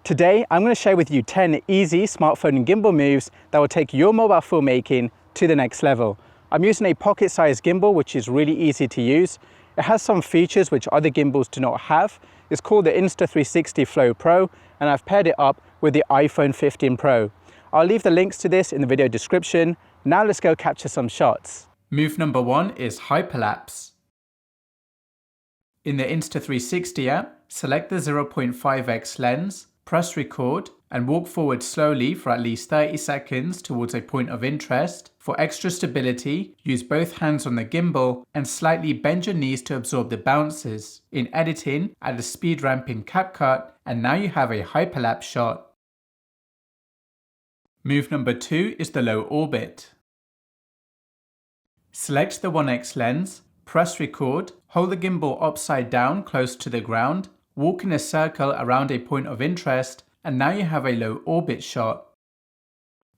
Today, I'm going to share with you 10 easy smartphone and gimbal moves that will take your mobile filmmaking to the next level. I'm using a pocket-sized gimbal, which is really easy to use. It has some features which other gimbals do not have. It's called the Insta360 Flow Pro, and I've paired it up with the iPhone 15 Pro. I'll leave the links to this in the video description. Now let's go capture some shots. Move number 1 is Hyperlapse. In the Insta360 app, select the 0.5x lens, press record, and walk forward slowly for at least 30 seconds towards a point of interest. For extra stability, use both hands on the gimbal and slightly bend your knees to absorb the bounces. In editing, add a speed ramp in CapCut, and now you have a hyperlapse shot. Move number 2 is the low orbit. Select the 1x lens, press record, hold the gimbal upside down close to the ground, walk in a circle around a point of interest, and now you have a low orbit shot.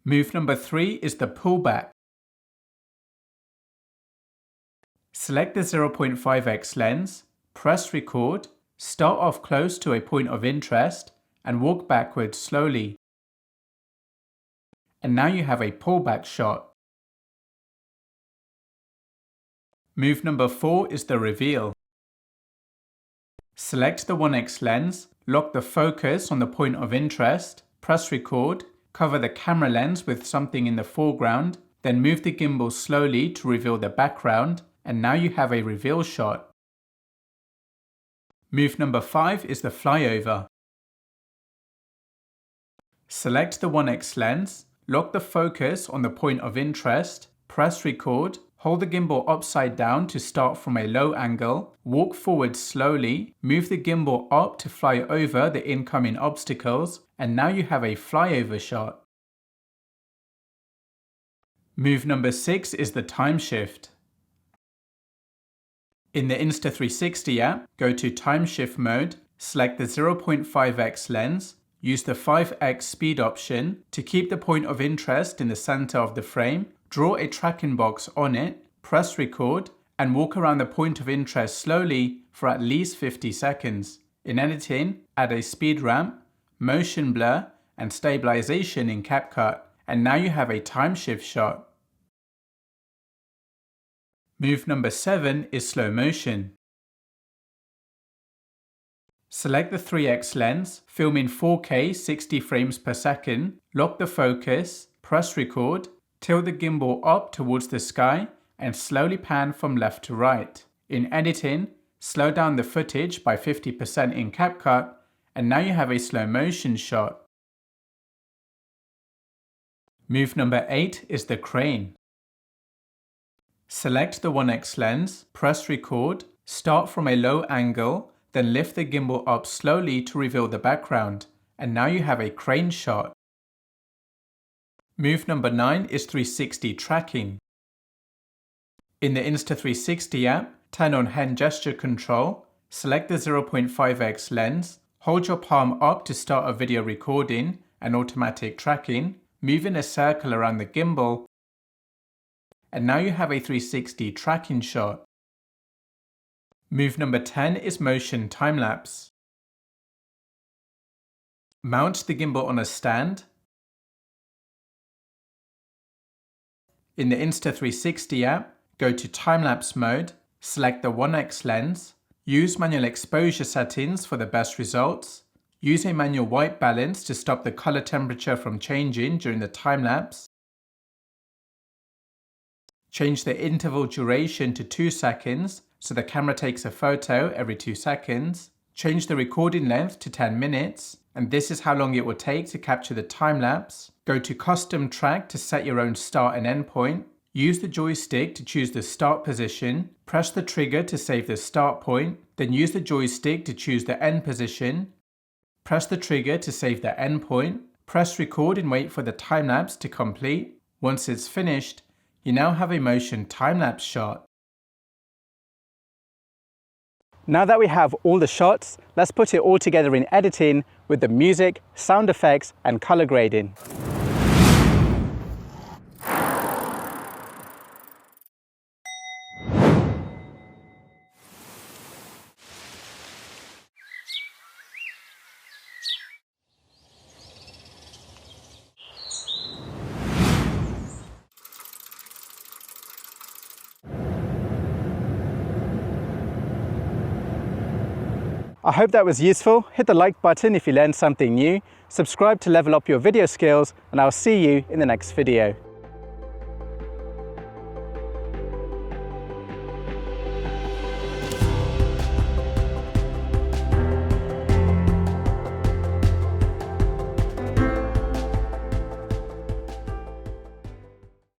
Move number 3 is the pullback. Select the 0.5x lens, press record, start off close to a point of interest, and walk backwards slowly. And now you have a pullback shot. Move number 4 is the reveal. Select the 1x lens, lock the focus on the point of interest, press record, cover the camera lens with something in the foreground, then move the gimbal slowly to reveal the background, and now you have a reveal shot. Move number 5 is the flyover. Select the 1x lens, lock the focus on the point of interest, press record, hold the gimbal upside down to start from a low angle, walk forward slowly, move the gimbal up to fly over the incoming obstacles, and now you have a flyover shot. Move number 6 is the Timeshift. In the Insta360 app, go to Timeshift mode, select the 0.5x lens, use the 5x speed option to keep the point of interest in the center of the frame, draw a tracking box on it, press record, and walk around the point of interest slowly for at least 50 seconds. In editing, add a speed ramp, motion blur, and stabilization in CapCut, and now you have a Timeshift shot. Move number 7 is slow motion. Select the 3x lens, film in 4K 60 frames per second, lock the focus, press record, tilt the gimbal up towards the sky, and slowly pan from left to right. In editing, slow down the footage by 50% in CapCut, and now you have a slow motion shot. Move number 8 is the crane. Select the 1x lens, press record, start from a low angle, then lift the gimbal up slowly to reveal the background, and now you have a crane shot. Move number 9 is 360 tracking. In the Insta360 app, turn on hand gesture control, select the 0.5x lens, hold your palm up to start a video recording and automatic tracking, move in a circle around the gimbal, and now you have a 360 tracking shot. Move number 10 is motion timelapse. Mount the gimbal on a stand. In the Insta360 app, go to timelapse mode, select the 1x lens, use manual exposure settings for the best results, use a manual white balance to stop the color temperature from changing during the timelapse, change the interval duration to 2 seconds so the camera takes a photo every 2 seconds, change the recording length to 10 minutes, and this is how long it will take to capture the time-lapse. Go to custom track to set your own start and end point. Use the joystick to choose the start position. Press the trigger to save the start point. Then use the joystick to choose the end position. Press the trigger to save the end point. Press record and wait for the time-lapse to complete. Once it's finished, you now have a motion time-lapse shot. Now that we have all the shots, let's put it all together in editing with the music, sound effects, and color grading. I hope that was useful. Hit the like button if you learned something new, subscribe to level up your video skills, and I'll see you in the next video.